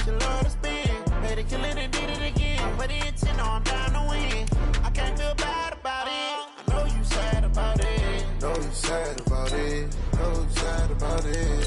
She love to spin. Better kill it and did it again. But the intent, no, I'm down to win. I can't feel bad about it. I know you sad about it. Know you sad about it. Know you sad about it.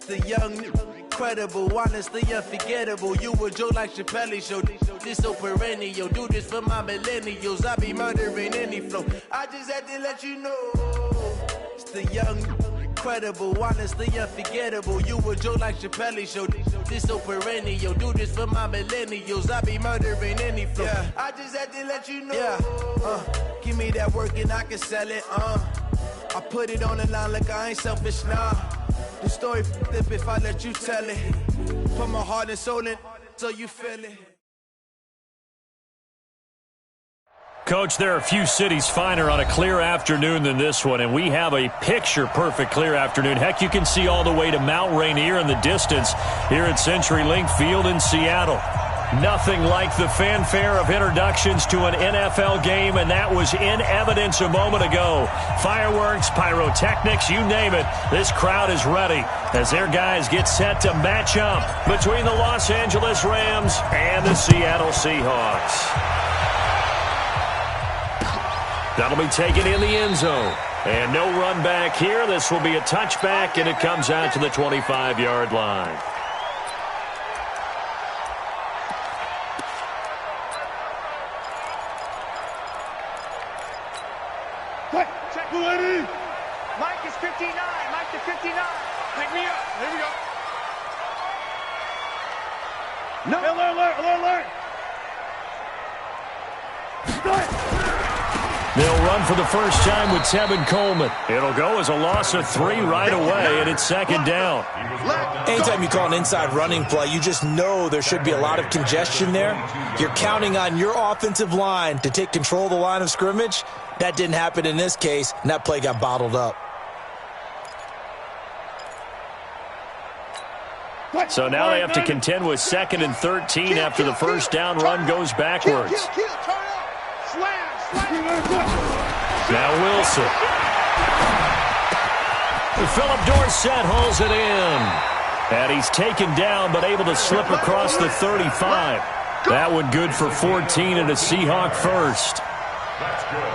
The young, incredible, honestly unforgettable. You a joke like Chappelle show. This so perennial. Do this for my millennials. I be murdering any flow. I just had to let you know. It's the young, incredible, honestly unforgettable. You a joke like Chappelle show. This so perennial. Do this for my millennials. I be murdering any flow. Yeah. I just had to let you know. Yeah. Give me that work and I can sell it. I put it on the line like I ain't selfish, nah. The story flip if I let you tell it. Put my heart and soul in so you feel it. Coach, there are a few cities finer on a clear afternoon than this one, and we have a picture-perfect clear afternoon. Heck, you can see all the way to Mount Rainier in the distance here at CenturyLink Field in Seattle. Nothing like the fanfare of introductions to an NFL game, and that was in evidence a moment ago. Fireworks, pyrotechnics, you name it. This crowd is ready as their guys get set to match up between the Los Angeles Rams and the Seattle Seahawks. That'll be taken in the end zone. And no run back here. This will be a touchback, and it comes out to the 25-yard line. Mike is 59. Mike is 59. Pick me up. Here we go. No. Alert. They'll run for the first time with Tevin Coleman. It'll go as a loss of 3 right away, and it's second down. Anytime you call an inside running play, you just know there should be a lot of congestion there. You're counting on your offensive line to take control of the line of scrimmage. That didn't happen in this case, and that play got bottled up. So now they have to contend with 2nd and 13 after the first down run goes backwards. Now Wilson. Philip Dorsett hauls it in. And he's taken down but able to slip across the 35. That one good for 14 and a Seahawk first.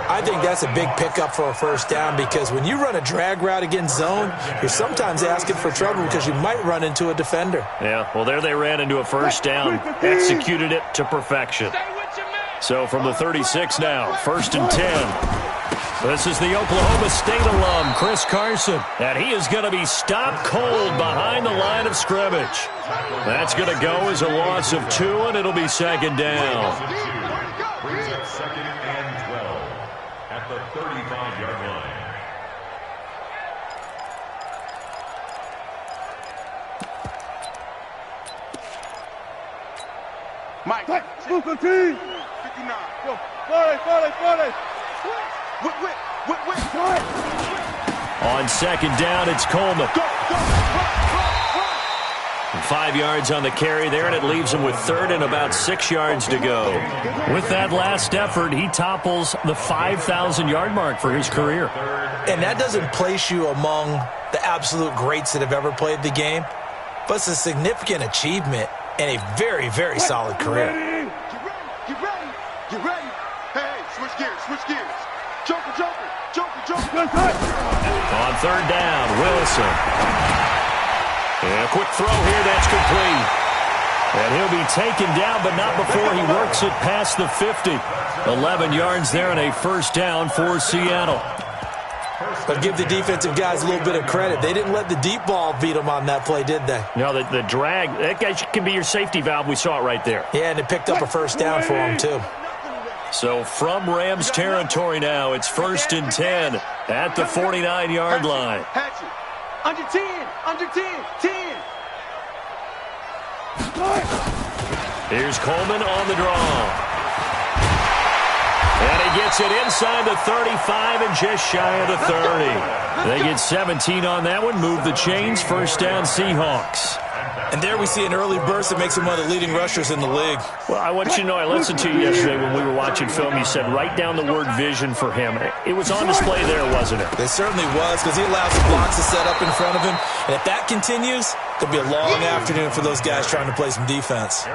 I think that's a big pickup for a first down because when you run a drag route against zone, you're sometimes asking for trouble because you might run into a defender. Yeah, well, there they ran into a first down, executed it to perfection. So from the 36 now, 1st and 10. This is the Oklahoma State alum, Chris Carson, and he is going to be stopped cold behind the line of scrimmage. That's going to go as a loss of 2, and it'll be second down. Brings up 2nd and 12 at the 35-yard line. Mike, move the team. 59. Go. 40. On second down, it's Coleman. Go. 5 yards on the carry there, and it leaves him with 3rd and about 6 yards to go. With that last effort, he topples the 5,000-yard mark for his career. And that doesn't place you among the absolute greats that have ever played the game, but it's a significant achievement and a very, very solid career. Get ready. Hey, switch gears. Joker. On 3rd down, Wilson. And a quick throw here, that's complete. And he'll be taken down, but not before he works it past the 50. 11 yards there and a first down for Seattle. But give the defensive guys a little bit of credit. They didn't let the deep ball beat them on that play, did they? No, the drag, that guy can be your safety valve. We saw it right there. Yeah, and it picked up a first down for him, too. So from Rams territory now, it's 1st and 10 at the 49-yard line. Under 10. Here's Coleman on the draw. And he gets it inside the 35 and just shy of the 30. They get 17 on that one. Move the chains. First down, Seahawks. And there we see an early burst that makes him one of the leading rushers in the league. Well, I want you to know, I listened to you yesterday when we were watching film. You said write down the word vision for him. It was on display there, wasn't it? It certainly was, because he allows the blocks to set up in front of him. And if that continues, it'll be a long afternoon for those guys trying to play some defense.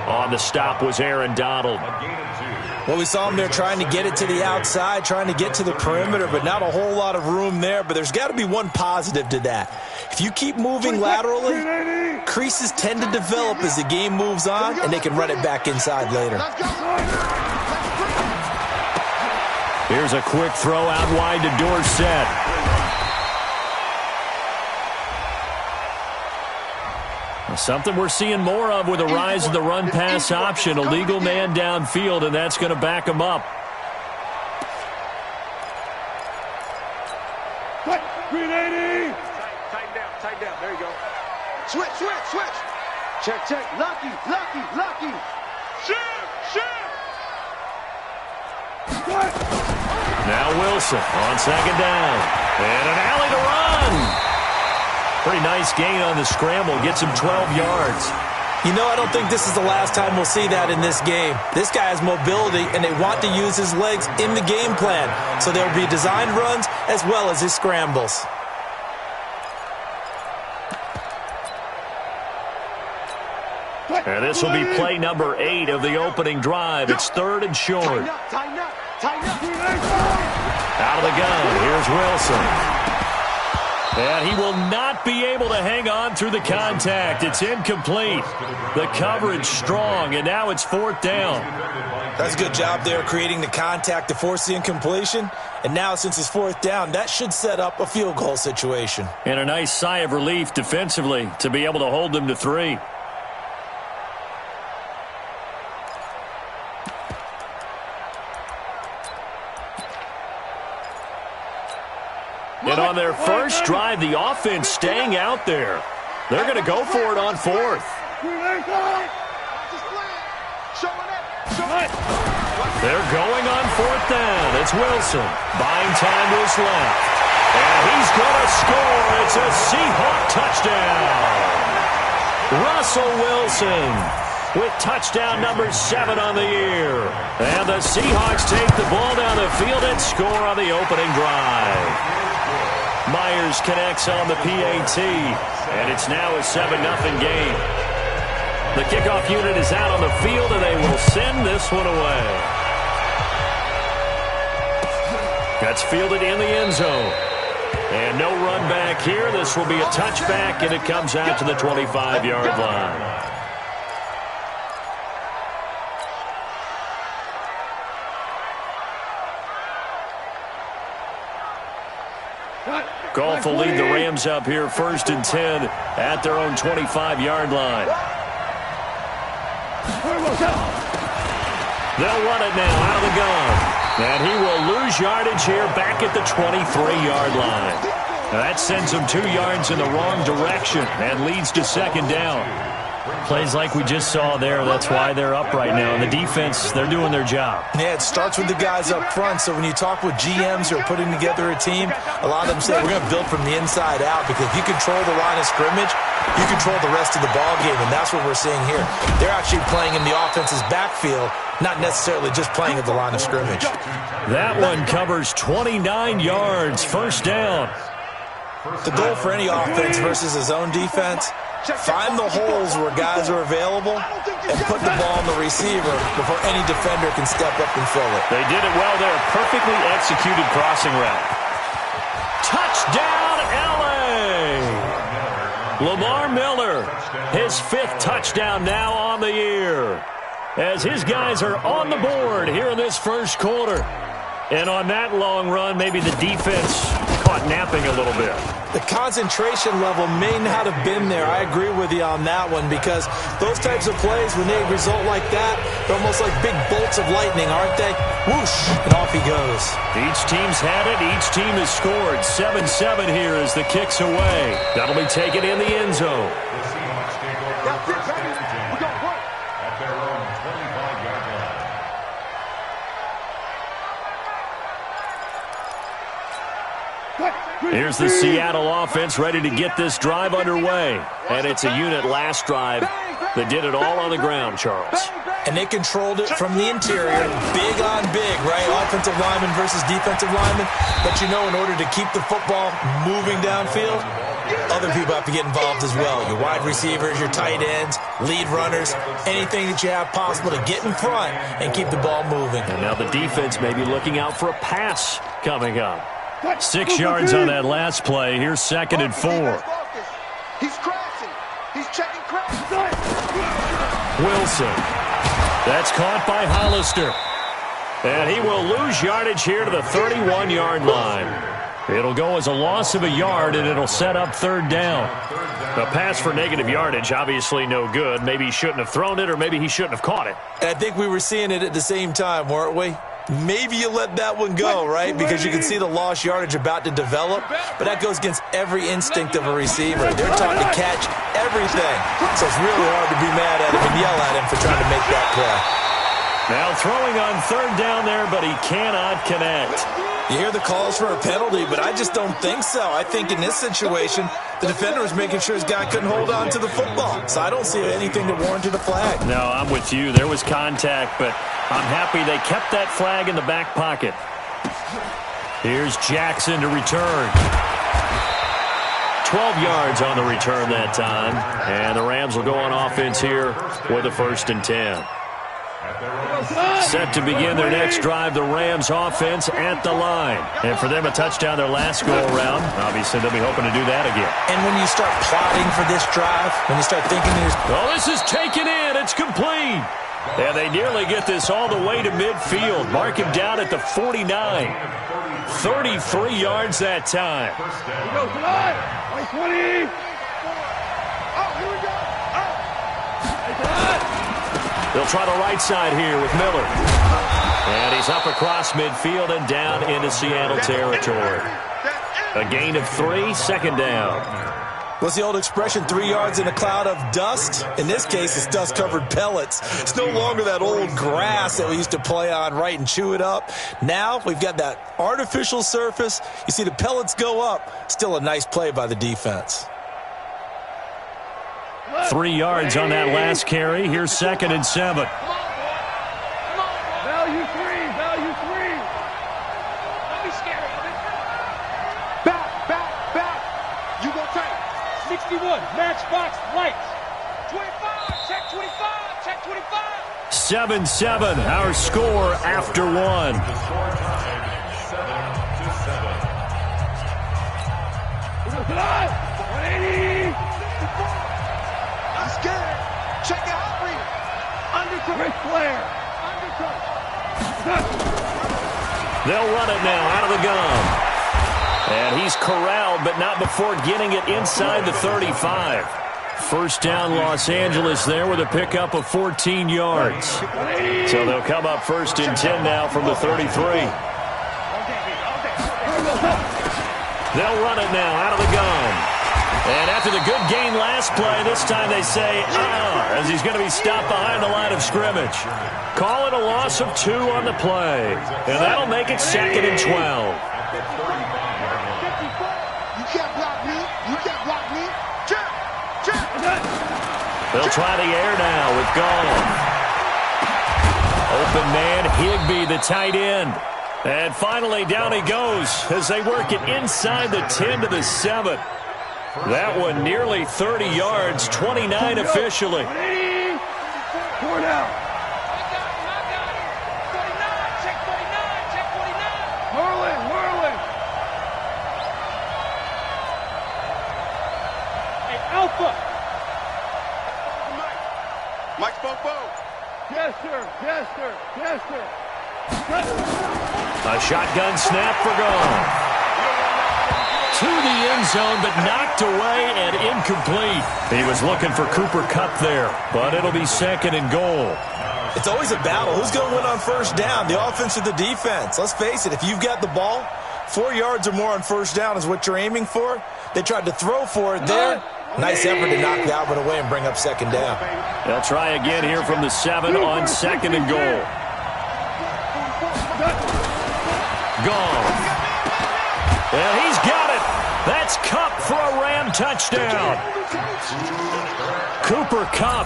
On the stop was Aaron Donald. Well, we saw him there trying to get it to the outside, trying to get to the perimeter, but not a whole lot of room there. But there's got to be one positive to that. If you keep moving laterally, creases tend to develop as the game moves on, and they can run it back inside later. Here's a quick throw out wide to Dorsett. Something we're seeing more of with the rise of the run-pass option. A legal man downfield, and that's going to back him up. Tighten down. There you go. Switch. Check. Lucky. Shoot. Now Wilson on second down. And an alley to run. Pretty nice gain on the scramble. Gets him 12 yards. You know, I don't think this is the last time we'll see that in this game. This guy has mobility, and they want to use his legs in the game plan. So there will be designed runs as well as his scrambles. And this will be play number 8 of the opening drive. It's 3rd and short. Tighten up. Out of the gun. Here's Wilson. And he will not be able to hang on through the contact. It's incomplete. The coverage strong, and now it's 4th down. That's a good job there creating the contact to force the incompletion. And now since it's 4th down, that should set up a field goal situation. And a nice sigh of relief defensively to be able to hold them to 3. And on their first drive, the offense staying out there. They're going to go for it on 4th. They're going on 4th down. It's Wilson. Buying time to his left. And he's going to score. It's a Seahawk touchdown. Russell Wilson with touchdown number 7 on the year. And the Seahawks take the ball down the field and score on the opening drive. Myers connects on the PAT, and it's now a 7-0 game. The kickoff unit is out on the field, and they will send this one away. That's fielded in the end zone. And no run back here. This will be a touchback, and it comes out to the 25-yard line. Goff will lead the Rams up here 1st and 10 at their own 25-yard line. They'll run it now out of the gun. And he will lose yardage here back at the 23-yard line. Now that sends him 2 yards in the wrong direction and leads to 2nd down. Plays like we just saw there. That's why they're up right now. And the defense, they're doing their job. Yeah, it starts with the guys up front. So when you talk with GMs who are putting together a team, a lot of them say we're going to build from the inside out, because if you control the line of scrimmage, you control the rest of the ball game, and that's what we're seeing here. They're actually playing in the offense's backfield, not necessarily just playing at the line of scrimmage. That one covers 29 yards. 1st down. The goal for any offense versus his own defense, find the holes where guys are available and put the ball on the receiver before any defender can step up and fill it. They did it well there. Perfectly executed crossing route. Touchdown, L.A. Lamar Miller, his 5th touchdown now on the year, as his guys are on the board here in this 1st quarter. And on that long run, maybe the defense caught napping a little bit. The concentration level may not have been there. I agree with you on that one, because those types of plays, when they result like that, they're almost like big bolts of lightning, aren't they? Whoosh, and off he goes. Each team's had it. Each team has scored. 7-7 here as the kick's away. That'll be taken in the end zone. Here's the Seattle offense ready to get this drive underway. And it's a unit last drive that did it all on the ground, Charles. And they controlled it from the interior, big on big, right? Offensive lineman versus defensive lineman. But you know, in order to keep the football moving downfield, other people have to get involved as well. Your wide receivers, your tight ends, lead runners, anything that you have possible to get in front and keep the ball moving. And now the defense may be looking out for a pass coming up. 6 yards on that last play. Here's 2nd and 4. He's crashing. He's checking crash. Wilson. That's caught by Hollister. And he will lose yardage here to the 31-yard line. It'll go as a loss of a yard, and it'll set up 3rd down. A pass for negative yardage, obviously no good. Maybe he shouldn't have thrown it, or maybe he shouldn't have caught it. And I think we were seeing it at the same time, weren't we? Maybe you let that one go, right? Because you can see the lost yardage about to develop. But that goes against every instinct of a receiver. They're taught to catch everything. So it's really hard to be mad at him and yell at him for trying to make that play. Now throwing on 3rd down there, but he cannot connect. You hear the calls for a penalty, but I just don't think so. I think in this situation, the defender was making sure his guy couldn't hold on to the football. So I don't see anything that warranted a flag. No, I'm with you. There was contact, but I'm happy they kept that flag in the back pocket. Here's Jackson to return. 12 yards on the return that time. And the Rams will go on offense here with a 1st and 10. Set to begin their next drive, the Rams offense at the line. And for them, a touchdown their last go-around. Obviously, they'll be hoping to do that again. And when you start plotting for this drive, when you start thinking there's... Oh, this is taken in. It's complete. And they nearly get this all the way to midfield. Mark him down at the 49. 33 yards that time. Here we go, tonight. 20. Oh, here we go. They'll try the right side here with Miller. And he's up across midfield and down into Seattle territory. A gain of 3, 2nd down. What's the old expression, 3 yards in a cloud of dust? In this case, it's dust-covered pellets. It's no longer that old grass that we used to play on, right, and chew it up. Now we've got that artificial surface. You see the pellets go up. Still a nice play by the defense. 3 yards on that last carry. Here's 2nd and 7. Value 3. Value 3. Don't be scared of it. Back. You go tight. 61. Matchbox lights. 25. Check 25. Check 25. 7-7. Our score after 1. 180. Scared. Check it out, Reed. Undercut. Ric Flair. Undercut. They'll run it now out of the gun. And he's corralled, but not before getting it inside the 35. 1st down Los Angeles there with a pickup of 14 yards. So they'll come up 1st and 10 now from the 33. They'll run it now out of the gun. And after the good gain last play, this time they say, as he's going to be stopped behind the line of scrimmage. Call it a loss of 2 on the play. And that'll make it 2nd and 12. You can't block me. You can't block me. Check. They'll try the air now with Goff. Open man, Higbee, the tight end. And finally, down he goes as they work it inside the 10 to the 7. That one nearly 30 yards, 29 officially. 4 down. Check 49. Whirling. Hey, Alpha. Mike Bobo. Yes, sir. A shotgun snap for Goff. To the end zone, but knocked away and incomplete. He was looking for Cooper Kupp there, but it'll be 2nd and goal. It's always a battle. Who's going to win on 1st down, the offense or the defense? Let's face it, if you've got the ball, 4 yards or more on 1st down is what you're aiming for. They tried to throw for it there. Nice effort to knock Albert away and bring up 2nd down. They'll try again here from the 7 on 2nd and goal. Goff. And he's got it. That's Kupp for a Ram touchdown. Cooper Kupp,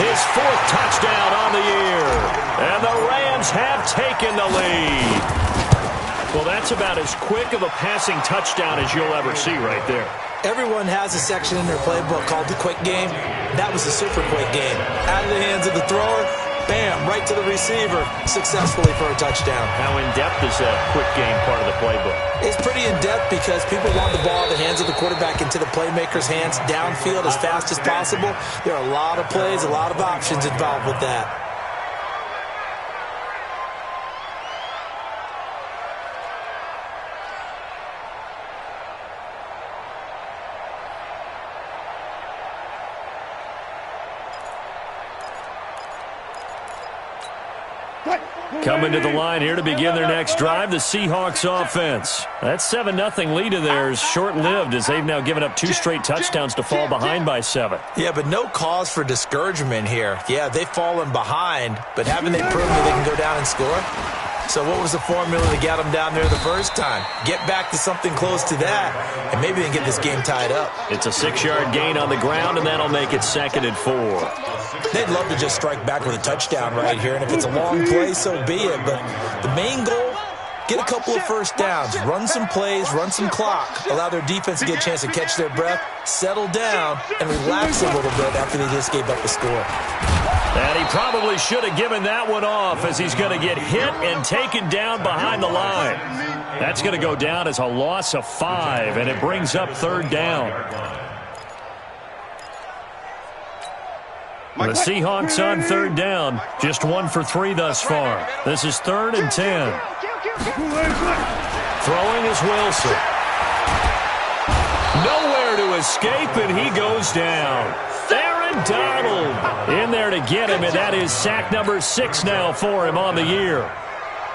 his 4th touchdown on the year. And the Rams have taken the lead. Well, that's about as quick of a passing touchdown as you'll ever see right there. Everyone has a section in their playbook called the quick game. That was a super quick game. Out of the hands of the thrower, bam, right to the receiver, successfully for a touchdown. How in-depth is that quick game part of the playbook? It's pretty in-depth because people want the ball in the hands of the quarterback into the playmaker's hands downfield as fast as possible. There are a lot of plays, a lot of options involved with that. Coming to the line here to begin their next drive, the Seahawks offense. That 7-0 lead of theirs short-lived as they've now given up 2 straight touchdowns to fall behind by 7. Yeah, but no cause for discouragement here. Yeah, they've fallen behind, but haven't they proven that they can go down and score? So what was the formula to get them down there the first time? Get back to something close to that, and maybe they can get this game tied up. It's a 6-yard gain on the ground, and that'll make it 2nd and 4. They'd love to just strike back with a touchdown right here, and if it's a long play, so be it. But the main goal, get a couple of first downs, run some plays, run some clock, allow their defense to get a chance to catch their breath, settle down, and relax a little bit after they just gave up a score. And he probably should have given that one off as he's going to get hit and taken down behind the line. That's going to go down as a loss of 5, and it brings up 3rd down. The Seahawks on 3rd down, just 1 for 3 thus far. This is 3rd and 10. Throwing is Wilson. Nowhere to escape, and he goes down. Donald in there to get him, and that is sack number 6 now for him on the year.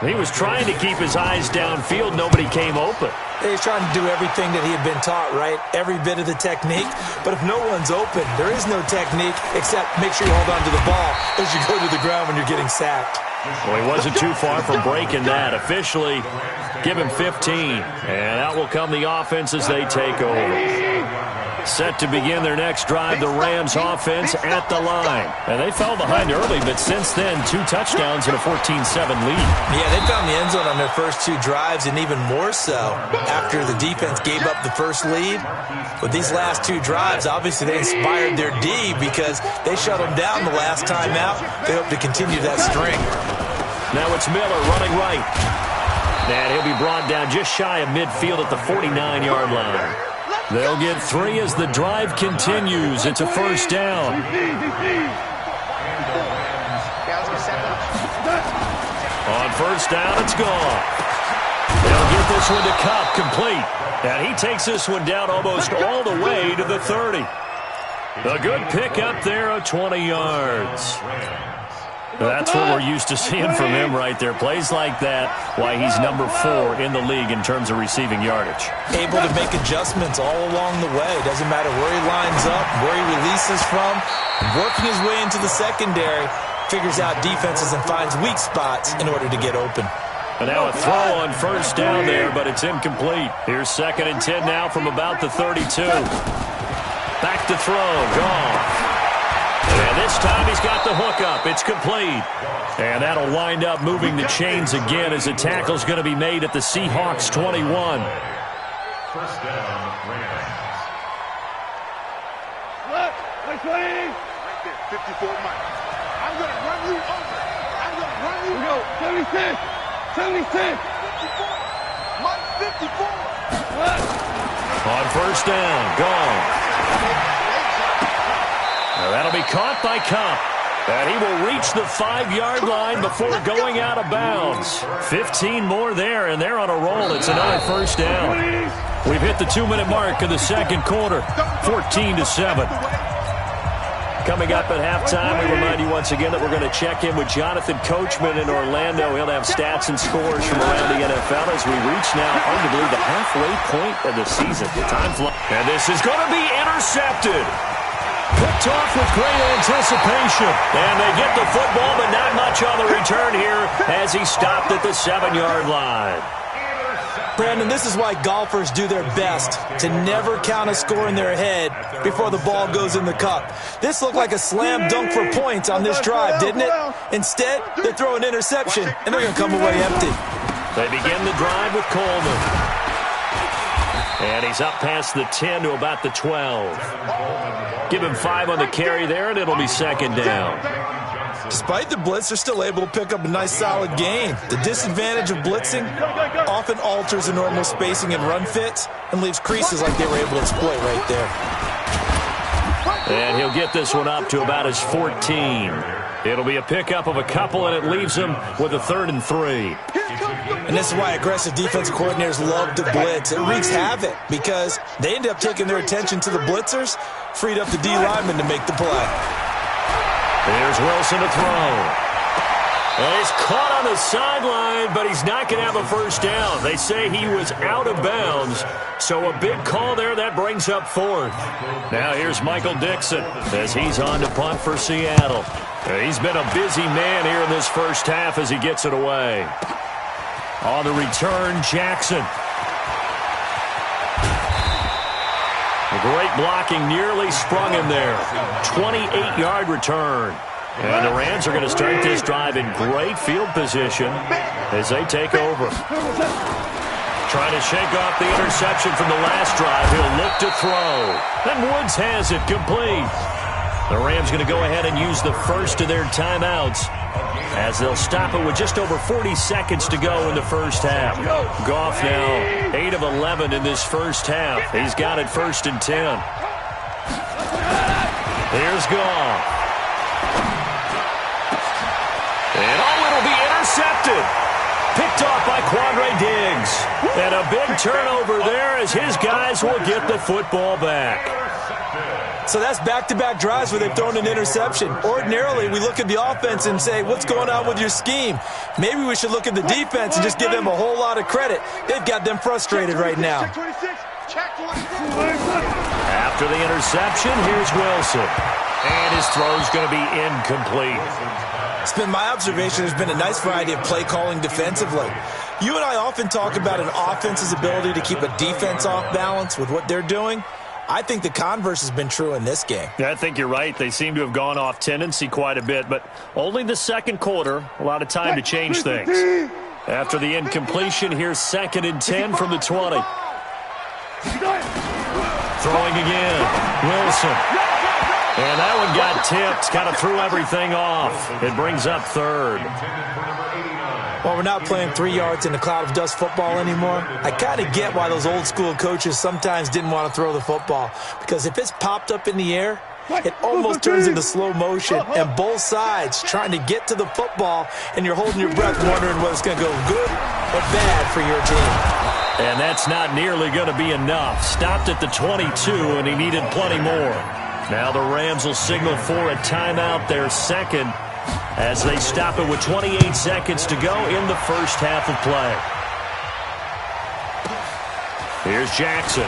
He was trying to keep his eyes downfield. Nobody came open. He's trying to do everything that he had been taught, right? Every bit of the technique. But if no one's open, there is no technique except make sure you hold on to the ball as you go to the ground when you're getting sacked. Well, he wasn't too far from breaking that. Officially, give him 15. And out will come the offense as they take over. Set to begin their next drive, the Rams offense at the line. And they fell behind early, but since then, 2 touchdowns and a 14-7 lead. Yeah, they found the end zone on their first 2 drives, and even more so after the defense gave up the first lead. With these last 2 drives, obviously they inspired their D because they shut them down the last time out. They hope to continue that string. Now it's Miller running right. And he'll be brought down just shy of midfield at the 49-yard line. They'll get 3 as the drive continues. It's a 1st down. On 1st down, it's gone. They'll get this one to Kupp, complete. And he takes this one down almost all the way to the 30. A good pick up there of 20 yards. That's what we're used to seeing from him right there. Plays like that, why he's number 4 in the league in terms of receiving yardage. Able to make adjustments all along the way. Doesn't matter where he lines up, where he releases from. Working his way into the secondary, figures out defenses and finds weak spots in order to get open. And now a throw on 1st down there, but it's incomplete. Here's 2nd and 10 now from about the 32. Back to throw, gone. And this time he's got the hook up. It's complete. And that'll wind up moving the chains again as the tackle's going to be made at the Seahawks 21. 1st down, Rams. Look, right there, 54 Mike. I'm going to run you over. I'm going to run you over. 76. 76. 54. Mike, 54. What? On 1st down, gone. Now that'll be caught by Kupp. And he will reach the 5-yard line before going out of bounds. 15 more there, and they're on a roll. It's another 1st down. We've hit the 2-minute mark of the 2nd quarter, 14-7. Coming up at halftime, we remind you once again that we're going to check in with Jonathan Coachman in Orlando. He'll have stats and scores from around the NFL as we reach now, arguably, the halfway point of the season. Time flies. And this is going to be intercepted. Picked off with great anticipation. And they get the football, but not much on the return here as he stopped at the 7-yard line. Brandon, this is why golfers do their best to never count a score in their head before the ball goes in the cup. This looked like a slam dunk for points on this drive, didn't it? Instead, they throw an interception, and they're going to come away empty. They begin the drive with Coleman. And he's up past the 10 to about the 12. Give him 5 on the carry there, and it'll be second down. Despite the blitz, they're still able to pick up a nice, solid gain. The disadvantage of blitzing often alters the normal spacing and run fits and leaves creases like they were able to exploit right there. And he'll get this one up to about his 14. It'll be a pickup of a couple, and it leaves him with a 3rd and 3. And this is why aggressive defense coordinators love to blitz. It wreaks havoc because they end up taking their attention to the blitzers, freed up the D lineman to make the play. Here's Wilson to throw. And he's caught on the sideline, but he's not going to have a first down. They say he was out of bounds, so a big call there. That brings up 4th. Now here's Michael Dixon as he's on to punt for Seattle. He's been a busy man here in this first half as he gets it away. On the return, Jackson. A great blocking nearly sprung him there. 28-yard return. And the Rams are going to start this drive in great field position as they take over. Trying to shake off the interception from the last drive. He'll look to throw. And Woods has it complete. The Rams going to go ahead and use the first of their timeouts as they'll stop it with just over 40 seconds to go in the first half. Goff now 8 of 11 in this first half. He's got it 1st and 10. Here's Goff. And it'll be intercepted. Picked off by Quandre Diggs. And a big turnover there as his guys will get the football back. So that's back-to-back drives where they've thrown an interception. Ordinarily, we look at the offense and say, what's going on with your scheme? Maybe we should look at the defense and just give them a whole lot of credit. They've got them frustrated right now. After the interception, here's Wilson. And his throw's going to be incomplete. It's been my observation there's been a nice variety of play calling defensively. You and I often talk about an offense's ability to keep a defense off balance with what they're doing. I think the converse has been true in this game. Yeah, I think you're right. They seem to have gone off tendency quite a bit, but only the second quarter, a lot of time to change things. After the incompletion, here's 2nd and 10 from the 20. Throwing again, Wilson. And that one got tipped, kind of threw everything off. It brings up 3rd. Well, we're not playing 3 yards in a cloud of dust football anymore. I kind of get why those old school coaches sometimes didn't want to throw the football. Because if it's popped up in the air, it almost turns into slow motion. And both sides trying to get to the football, and you're holding your breath wondering whether it's going to go good or bad for your team. And that's not nearly going to be enough. Stopped at the 22, and he needed plenty more. Now the Rams will signal for a timeout, their 2nd, as they stop it with 28 seconds to go in the first half of play. Here's Jackson.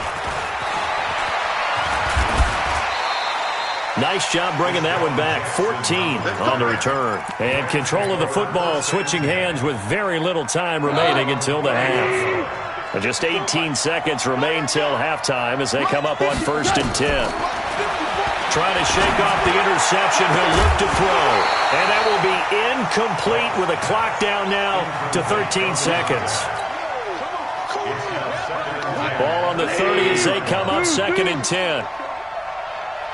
Nice job bringing that one back. 14 on the return. And control of the football switching hands with very little time remaining until the half. And just 18 seconds remain till halftime as they come up on 1st and 10. Trying to shake off the interception. He'll look to throw. And that will be incomplete with a clock down now to 13 seconds. Ball on the 30 as they come up 2nd and 10.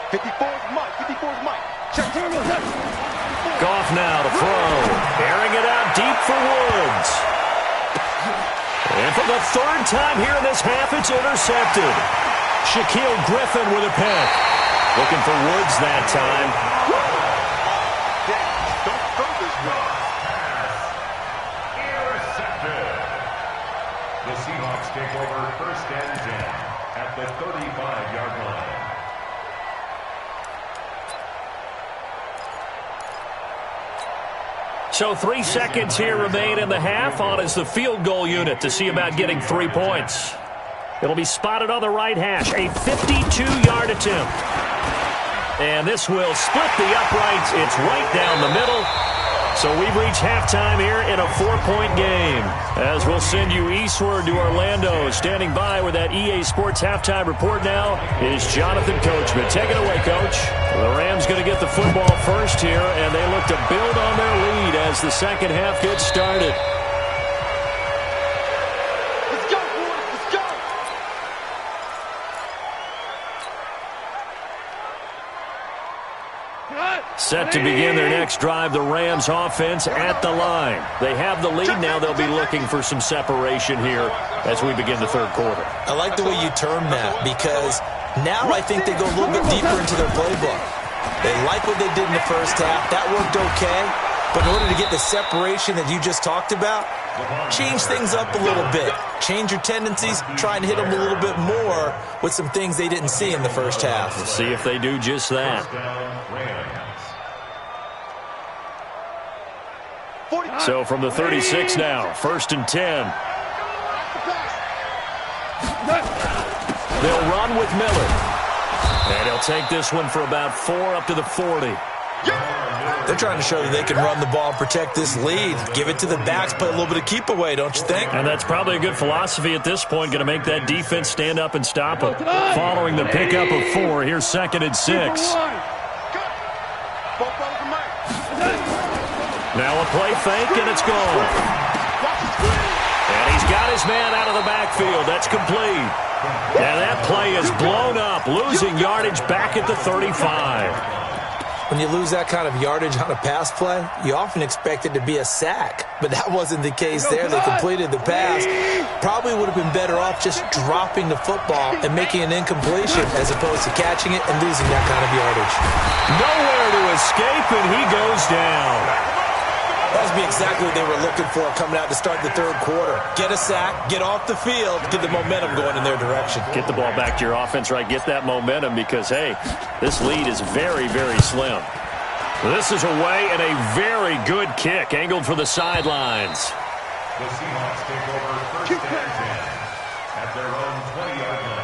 54's Mike. 54's Mike. Check. Goff now to throw. Airing it out deep for Woods. And for the 3rd time here in this half, it's intercepted. Shaquille Griffin with a pick. Looking for Woods that time. Don't throw this one. Intercepted. The Seahawks take over 1st and 10 at the 35-yard line. So 3 seconds here remain in the half. On is the field goal unit to see about getting 3 points. It'll be spotted on the right hash. A 52-yard attempt. And this will split the uprights. It's right down the middle. So we've reached halftime here in a 4-point game. As we'll send you eastward to Orlando. Standing by with that EA Sports halftime report now is Jonathan Coachman. Take it away, Coach. The Rams going to get the football first here, and they look to build on their lead as the second half gets started. Let's go, boys. Let's go. Set to begin their next drive, the Rams offense at the line. They have the lead now. They'll be looking for some separation here as we begin the third quarter. I like the way you term that, because now I think they go a little bit deeper into their playbook. They like what they did in the first half. That worked okay. But in order to get the separation that you just talked about, change things up a little bit. Change your tendencies. Try and hit them a little bit more with some things they didn't see in the first half. We'll see if they do just that. So from the 36 now, 1st and 10. They'll run with Miller. And he'll take this one for about 4 up to the 40. They're trying to show that they can run the ball and protect this lead. Give it to the backs, play a little bit of keep away, don't you think? And that's probably a good philosophy at this point, going to make that defense stand up and stop them. Following the pickup of 4, here's 2nd and 6. Now a play fake, and it's gone. And he's got his man out of the backfield. That's complete. And that play is blown up, losing yardage back at the 35. When you lose that kind of yardage on a pass play, you often expect it to be a sack. But that wasn't the case there. They completed the pass. Probably would have been better off just dropping the football and making an incompletion as opposed to catching it and losing that kind of yardage. Nowhere to escape, and he goes down. That would be exactly what they were looking for coming out to start the third quarter. Get a sack, get off the field, get the momentum going in their direction. Get the ball back to your offense, right? Get that momentum because, hey, this lead is very, very slim. This is away and a very good kick angled for the sidelines. The Seahawks take over 1st and 10 at their own 20-yard line.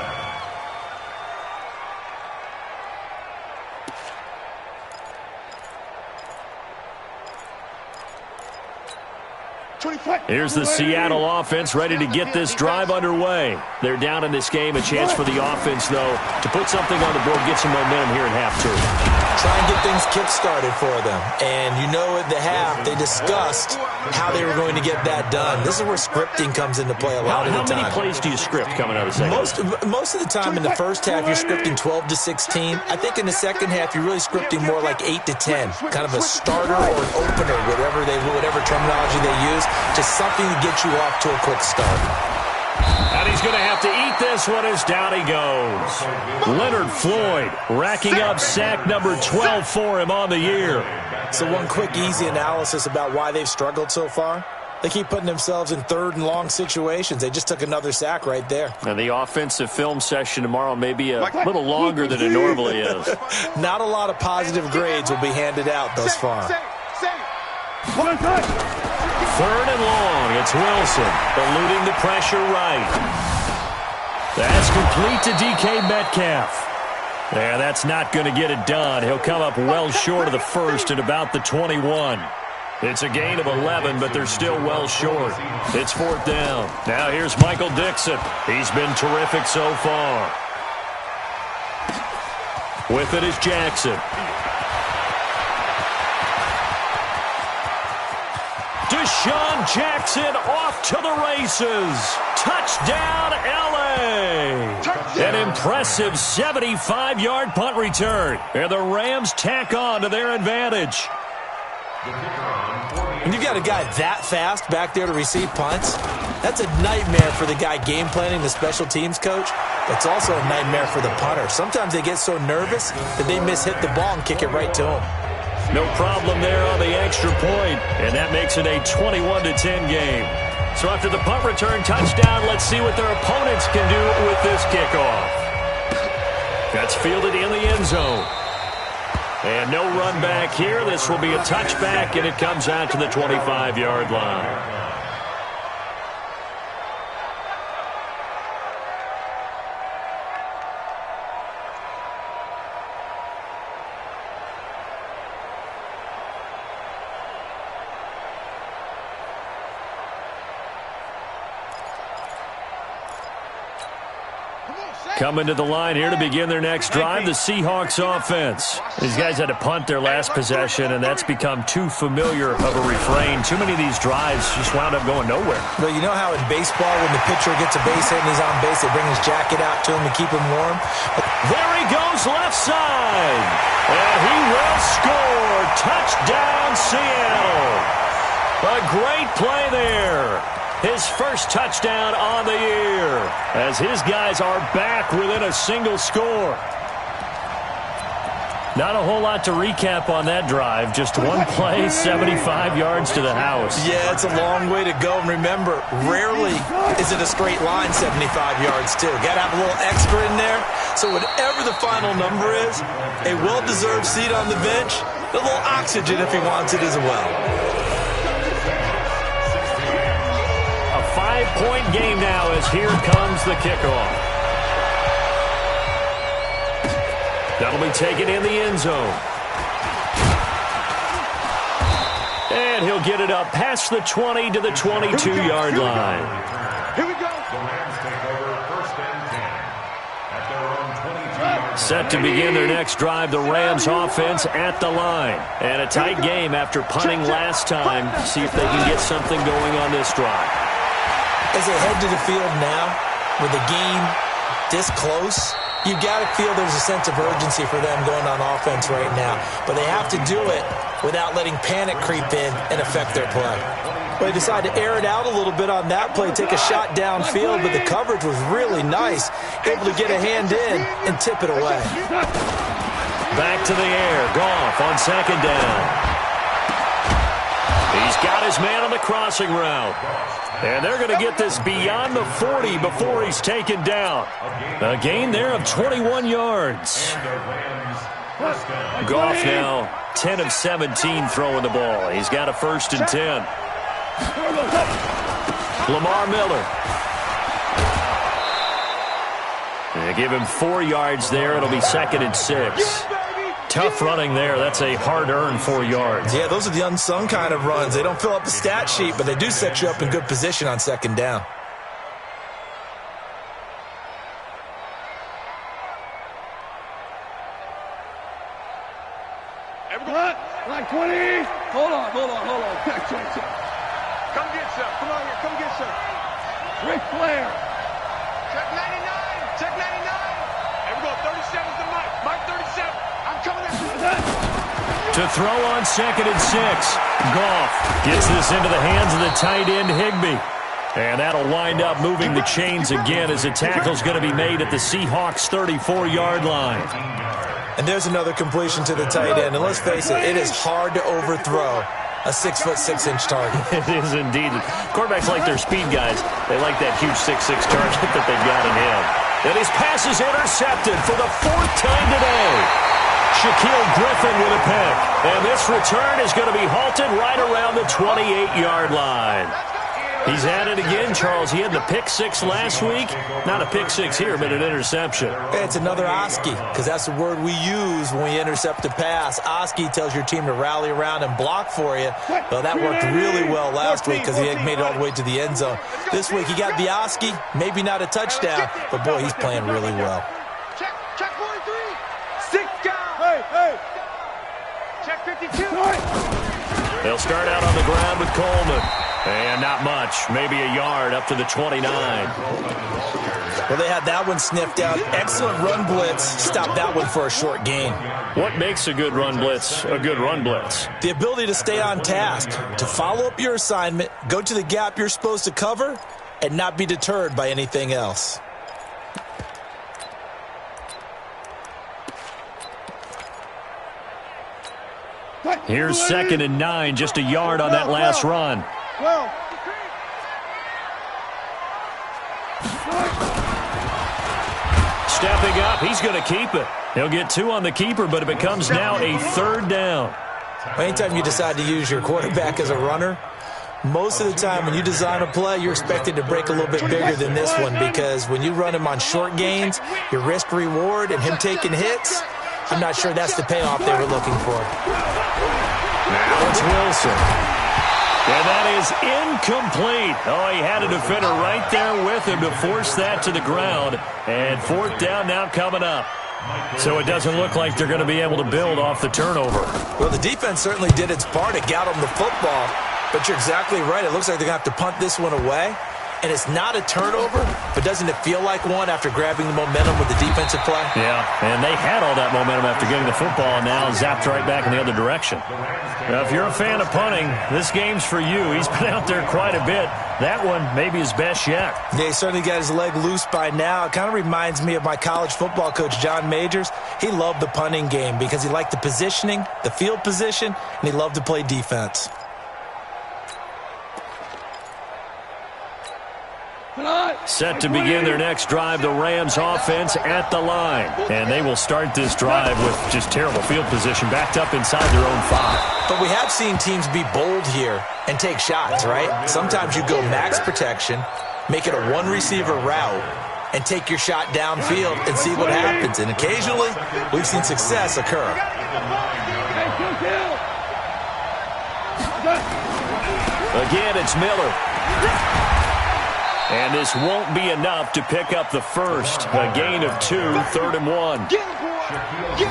Here's the Seattle offense ready to get this drive underway. They're down in this game. A chance for the offense, though, to put something on the board, get some momentum here in half two. Try and get things kick-started for them. And you know at the half, they discussed how they were going to get that done. This is where scripting comes into play a lot of the time. How many plays do you script coming out of the second half? Most of the time in the first half, you're scripting 12 to 16. I think in the second half, you're really scripting more like 8 to 10. Kind of a starter or an opener, whatever terminology they use. Just something to get you off to a quick start. And he's going to have to eat this one as down he goes. Leonard Floyd racking up sack number 12 for him on the year. So one quick, easy analysis about why they've struggled so far. They keep putting themselves in 3rd and long situations. They just took another sack right there. And the offensive film session tomorrow may be a little longer than it normally is. Not a lot of positive grades will be handed out thus far. 3rd and long. It's Wilson eluding the pressure right. That's complete to DK Metcalf. Yeah, that's not going to get it done. He'll come up well short of the first at about the 21. It's a gain of 11, but they're still well short. It's 4th down. Now here's Michael Dixon. He's been terrific so far. With it is Jackson. Deshaun Jackson off to the races. Touchdown, L.A. An impressive 75-yard punt return. And the Rams tack on to their advantage. When you've got a guy that fast back there to receive punts, that's a nightmare for the guy game planning, the special teams coach. It's also a nightmare for the punter. Sometimes they get so nervous that they hit the ball and kick it right to him. No problem there on the extra point, and that makes it a 21-10 game. So after the punt return touchdown, let's see what their opponents can do with this kickoff. That's fielded in the end zone. And no run back here. This will be a touchback, and it comes out to the 25-yard line. Coming to the line here to begin their next drive, the Seahawks offense. These guys had to punt their last possession, and that's become too familiar of a refrain. Too many of these drives just wound up going nowhere. Well, you know how in baseball when the pitcher gets a base hit and he's on base, they bring his jacket out to him to keep him warm? There he goes left side, and he will score. Touchdown, Seattle. A great play there. His first touchdown on the year as his guys are back within a single score. Not a whole lot to recap on that drive. Just one play, 75 yards to the house. Yeah, it's a long way to go. And remember, rarely is it a straight line 75 yards, too. Got to have a little extra in there. So whatever the final number is, a well-deserved seat on the bench, a little oxygen if he wants it as well. 5-point game now as here comes the kickoff. That'll be taken in the end zone. And he'll get it up past the 20 to the 22-yard line. Here we go. The Rams take over first and 10 at their own 22-yard. Set to begin their next drive, the Rams offense at the line. And a tight game after punting last time. See if they can get something going on this drive. As they head to the field now, with the game this close, you got to feel there's a sense of urgency for them going on offense right now. But they have to do it without letting panic creep in and affect their play. Well, they decided to air it out a little bit on that play, take a shot downfield, but the coverage was really nice. Able to get a hand in and tip it away. Back to the air. Goff on second down. He's got his man on the crossing route. And they're going to get this beyond the 40 before he's taken down. A gain there of 21 yards. Goff now 10 of 17 throwing the ball. He's got a 1st and 10. Lamar Miller. They give him 4 yards there. It'll be 2nd and 6. Tough running there. That's a hard-earned 4 yards. Yeah, those are the unsung kind of runs. They don't fill up the stat sheet, but they do set you up in good position on 2nd down. Everyone, like 20. Hold on. Check. Come get some. Come on here. Come get some. Ric Flair. Check 99. Check 99. Everyone, 37's the mic. Mike 37. I'm coming at you. To throw on 2nd and 6. Goff gets this into the hands of the tight end, Higbee. And that'll wind up moving the chains again as a tackle's going to be made at the Seahawks' 34-yard line. And there's another completion to the tight end. And let's face it is hard to overthrow a 6'6" target. It is indeed. Quarterbacks like their speed guys. They like that huge 6'6" target that they've got in him. And his pass is intercepted for the 4th time today. Shaquille Griffin with a pick. And this return is going to be halted right around the 28-yard line. He's at it again, Charles. He had the pick 6 last week. Not a pick 6 here, but an interception. It's another Oski, because that's the word we use when we intercept a pass. Oski tells your team to rally around and block for you. Well, that worked really well last week because he had made it all the way to the end zone. This week he got the Oski, maybe not a touchdown, but boy, he's playing really well. Check 43. 6 down. Hey. Check 52. They'll start out on the ground with Coleman. And not much, maybe a yard up to the 29. Well, they had that one sniffed out. Excellent run blitz. Stopped that one for a short gain. What makes a good run blitz a good run blitz? The ability to stay on task, to follow up your assignment, go to the gap you're supposed to cover, and not be deterred by anything else. Here's 2nd and 9, just a yard on that last run. Stepping up, he's going to keep it. He'll get 2 on the keeper, but it becomes now a 3rd down. Anytime you decide to use your quarterback as a runner, most of the time when you design a play, you're expected to break a little bit bigger than this one, because when you run him on short gains, your risk-reward and him taking hits, I'm not sure that's the payoff they were looking for. Now it's Wilson. And that is incomplete. Oh, he had a defender right there with him to force that to the ground. And fourth down now coming up. So it doesn't look like they're going to be able to build off the turnover. Well, the defense certainly did its part to get them the football. But you're exactly right. It looks like they're going to have to punt this one away. And it's not a turnover, but doesn't it feel like one after grabbing the momentum with the defensive play? Yeah, and they had all that momentum after getting the football and now zapped right back in the other direction. Now, if you're a fan of punting, this game's for you. He's been out there quite a bit. That one may be his best yet. Yeah, he certainly got his leg loose by now. It kind of reminds me of my college football coach, John Majors. He loved the punting game because he liked the positioning, the field position, and he loved to play defense. Set to begin their next drive, the Rams offense at the line. And they will start this drive with just terrible field position, backed up inside their own 5. But we have seen teams be bold here and take shots, right? Sometimes you go max protection, make it a one-receiver route, and take your shot downfield and see what happens. And occasionally, we've seen success occur. Again, it's Miller. And this won't be enough to pick up the first. A gain of 2, 3rd and 1.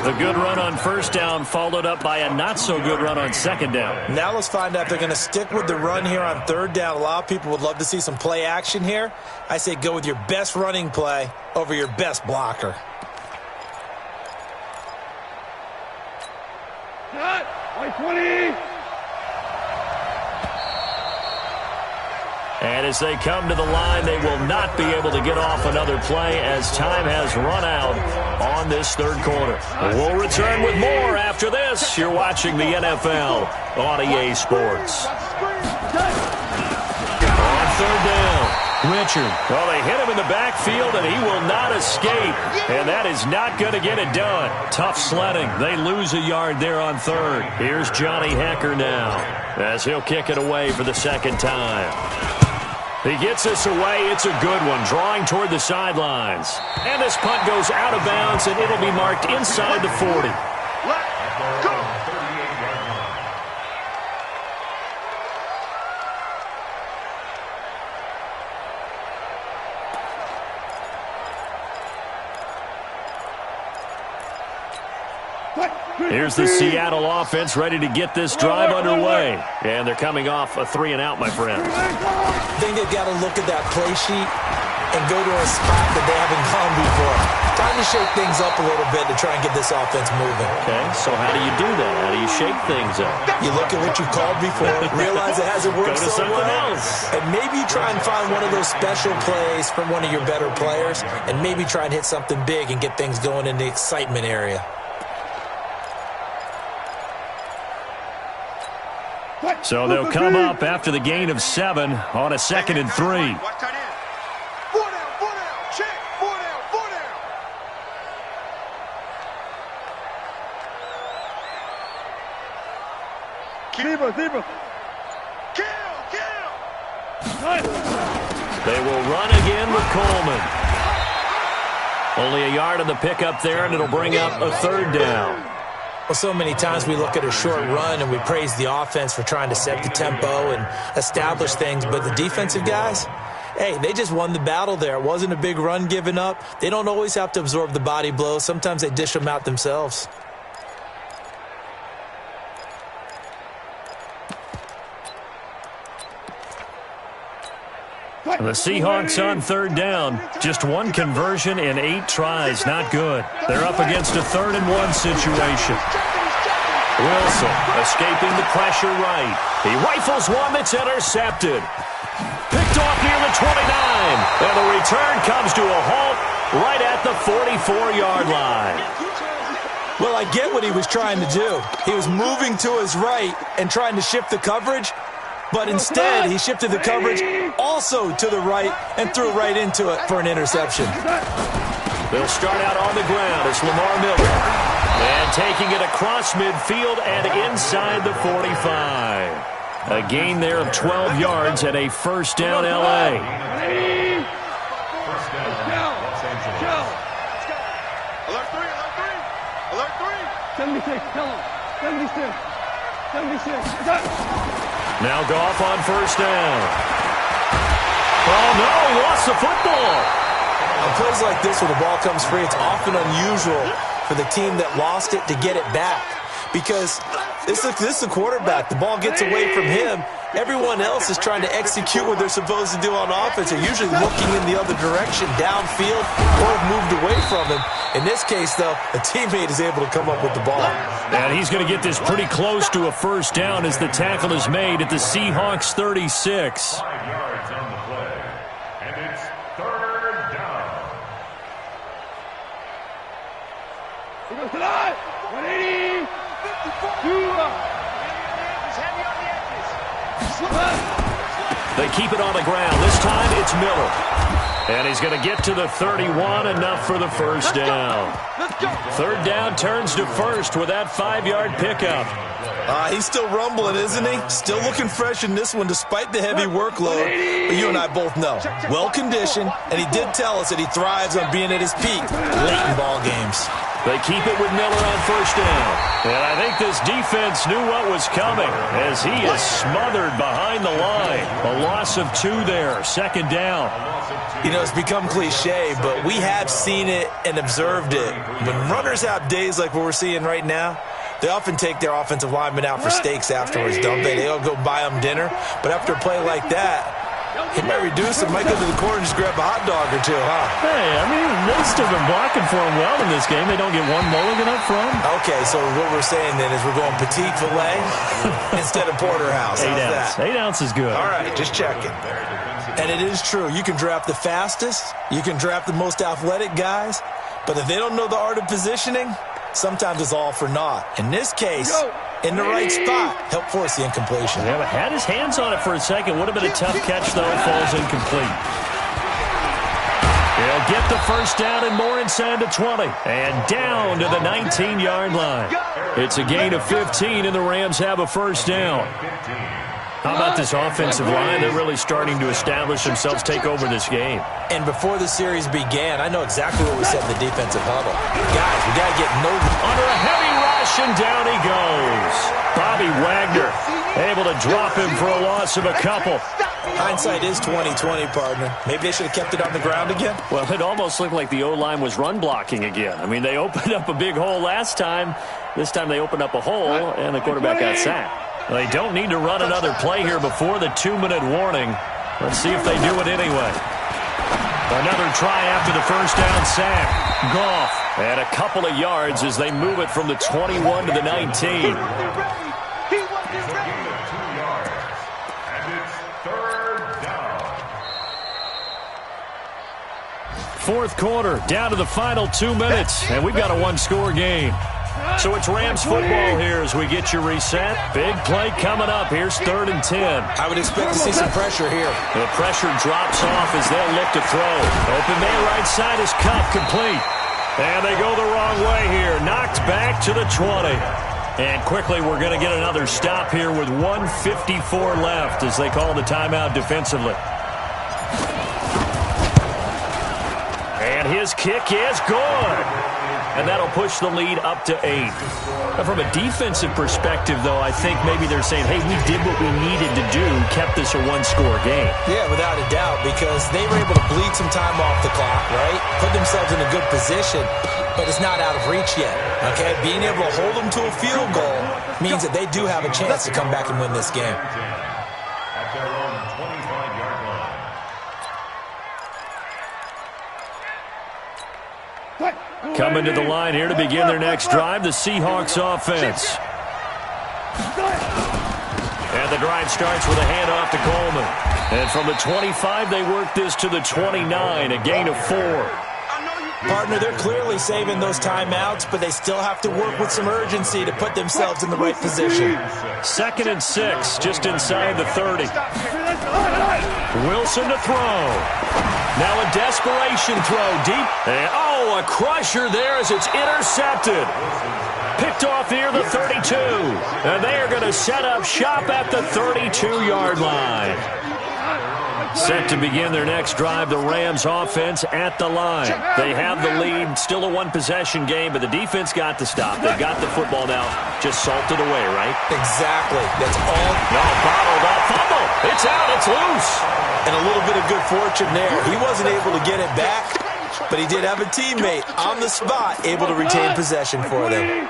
The good run on first down followed up by a not-so-good run on second down. Now let's find out if they're going to stick with the run here on third down. A lot of people would love to see some play action here. I say go with your best running play over your best blocker. Cut! 20! And as they come to the line, they will not be able to get off another play as time has run out on this third quarter. We'll return with more after this. You're watching the NFL on EA Sports. On third down, Richard. Well, they hit him in the backfield, and he will not escape. And that is not going to get it done. Tough sledding. They lose a yard there on third. Here's Johnny Hecker now as he'll kick it away for the second time. He gets this away. It's a good one, drawing toward the sidelines. And this punt goes out of bounds, and it'll be marked inside the 40. Let's go! Here's the Seattle offense ready to get this drive underway. And they're coming off a 3-and-out, my friends. I think they've got to look at that play sheet and go to a spot that they haven't gone before. Time to shake things up a little bit to try and get this offense moving. Okay, so how do you do that? How do you shake things up? You look at what you called before, realize it hasn't worked Go to so something well, else. and maybe try and find one of those special plays from one of your better players, and maybe try and hit something big and get things going in the excitement area. So they'll come up after the gain of 7 on a 2nd and 3. Watch tight end. 4 down, check, 4 down. Zebra. Kill. They will run again with Coleman. Only a yard on the pickup there, and it'll bring up a 3rd down. Well, so many times we look at a short run and we praise the offense for trying to set the tempo and establish things, but the defensive guys, hey, they just won the battle there. It wasn't a big run given up. They don't always have to absorb the body blows. Sometimes they dish them out themselves. The Seahawks on 3rd down. Just one conversion in 8 tries. Not good. They're up against a 3rd and 1 situation. Wilson escaping the pressure right. He rifles one that's intercepted. Picked off near the 29. And the return comes to a halt right at the 44-yard line. Well, I get what he was trying to do. He was moving to his right and trying to shift the coverage. But instead, he shifted the coverage also to the right and threw right into it for an interception. They'll start out on the ground. It's Lamar Miller. And taking it across midfield and inside the 45. A gain there of 12 yards and a 1st down L.A. First down, Los Angeles. Alert 3. 76, tell him. 76. Now Goff on first down. Oh, no, lost the football. On plays like this where the ball comes free, it's often unusual for the team that lost it to get it back. Because this is a quarterback. The ball gets away from him. Everyone else is trying to execute what they're supposed to do on offense. They're usually looking in the other direction, downfield, or have moved away from him. In this case, though, a teammate is able to come up with the ball. And he's going to get this pretty close to a first down as the tackle is made at the Seahawks 36. 5 yards on the play. And it's 3rd down. He goes to the line. 180. 52. They keep it on the ground. This time it's Miller. And he's going to get to the 31, enough for the first down. 3rd down turns to first with that 5-yard pickup. He's still rumbling, isn't he? Still looking fresh in this one despite the heavy workload. But you and I both know, well-conditioned, and he did tell us that he thrives on being at his peak late in ball games. They keep it with Miller on first down. And I think this defense knew what was coming as he is smothered behind the line. A loss of 2 there, 2nd down. You know, it's become cliche, but we have seen it and observed it. When runners have days like what we're seeing right now, they often take their offensive linemen out for steaks afterwards, don't they? They'll go buy them dinner. But after a play like that, he might reduce it, might go to the corner and just grab a hot dog or two, huh? Hey, I mean, they've still been blocking for him well in this game. They don't get one mulligan up front. Okay, so what we're saying then is we're going petite filet instead of porterhouse. 8 ounce. 8 ounce is good. All right, just checking. And it is true. You can draft the fastest. You can draft the most athletic guys. But if they don't know the art of positioning, sometimes it's all for naught. In this case, in the right spot, help force the incompletion. Yeah, but had his hands on it for a second. Would have been a tough catch, though. Falls incomplete. He'll get the first down and more inside the 20. And down to the 19-yard line. It's a gain of 15, and the Rams have a first down. How about this offensive line? They're really starting to establish themselves, take over this game. And before the series began, I know exactly what we said in the defensive huddle. Guys, we got to get under a heavy rush, and down he goes. Bobby Wagner able to drop him for a loss of a couple. Hindsight is 20/20, partner. Maybe they should have kept it on the ground again. Well, it almost looked like the O-line was run blocking again. I mean, they opened up a big hole last time. This time they opened up a hole, and the quarterback got sacked. They don't need to run another play here before the 2-minute warning. Let's see if they do it anyway. Another try after the first down sack. Goff and a couple of yards as they move it from the 21 to the 19. Fourth quarter, down to the final 2 minutes, and we've got a one-score game. So it's Rams football here as we get you reset. Big play coming up. Here's 3rd and 10. I would expect to see some pressure here. The pressure drops off as they'll look to throw. Open man right side is Cup, complete. And they go the wrong way here. Knocked back to the 20. And quickly we're going to get another stop here with 1:54 left as they call the timeout defensively. And his kick is good. And that'll push the lead up to 8. Now, from a defensive perspective, though, I think maybe they're saying, hey, we did what we needed to do, kept this a one-score game. Yeah, without a doubt, because they were able to bleed some time off the clock, right? Put themselves in a good position, but it's not out of reach yet, okay? Being able to hold them to a field goal means that they do have a chance to come back and win this game. At their own 25-yard line. Coming to the line here to begin their next drive, the Seahawks offense. And the drive starts with a handoff to Coleman. And from the 25, they work this to the 29, a gain of 4. Partner, they're clearly saving those timeouts, but they still have to work with some urgency to put themselves in the right position. 2nd and 6, just inside the 30. Wilson to throw. Now a desperation throw deep. And, oh, a crusher there as it's intercepted. Picked off near the 32. And they are going to set up shop at the 32-yard line. Set to begin their next drive, the Rams offense at the line. They have the lead, still a one-possession game, but the defense got to stop. They got the football now, just salted away, right? Exactly. That's all. No, bottled up, fumble. It's out, it's loose. And a little bit of good fortune there. He wasn't able to get it back, but he did have a teammate on the spot able to retain possession for them.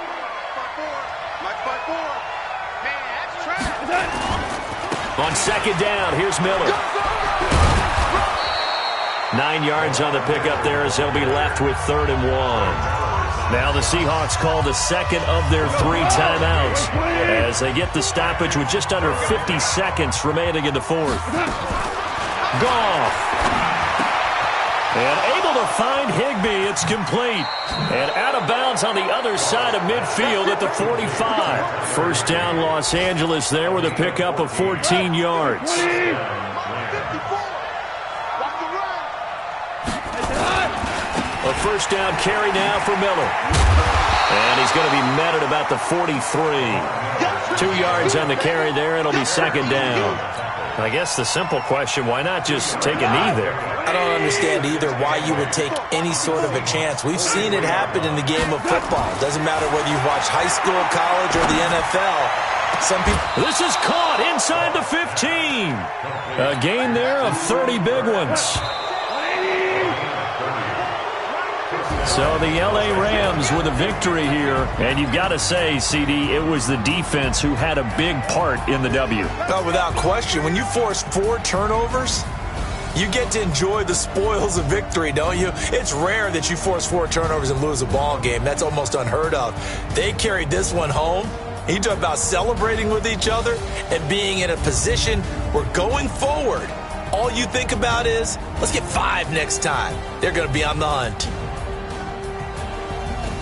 On second down, here's Miller. 9 yards on the pickup there as they'll be left with 3rd and 1. Now the Seahawks call the second of their 3 timeouts as they get the stoppage with just under 50 seconds remaining in the 4th. Goff. And able to find Higbee. It's complete. And out of bounds on the other side of midfield at the 45. First down, Los Angeles there with a pickup of 14 yards. A first down carry now for Miller. And he's going to be met at about the 43. 2 yards on the carry there. It'll be second down. I guess the simple question, why not just take a knee there? I don't understand either why you would take any sort of a chance. We've seen it happen in the game of football. Doesn't matter whether you watch high school, college, or the NFL. Some people. This is caught inside the 15. A gain there of 30 big ones. So the L.A. Rams with a victory here. And you've got to say, CD, it was the defense who had a big part in the W. Oh, without question. When you force 4 turnovers, you get to enjoy the spoils of victory, don't you? It's rare that you force 4 turnovers and lose a ball game. That's almost unheard of. They carried this one home. You talk about celebrating with each other and being in a position where going forward, all you think about is, let's get 5 next time. They're going to be on the hunt.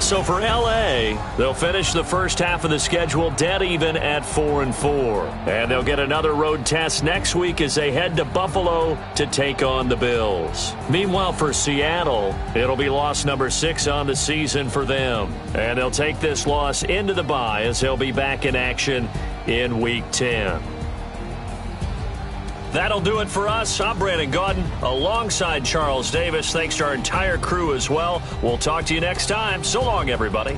So for L.A., they'll finish the first half of the schedule dead even at 4-4. And they'll get another road test next week as they head to Buffalo to take on the Bills. Meanwhile, for Seattle, it'll be loss number 6 on the season for them. And they'll take this loss into the bye as they'll be back in action in Week 10. That'll do it for us. I'm Brandon Gaudin alongside Charles Davis. Thanks to our entire crew as well. We'll talk to you next time. So long, everybody.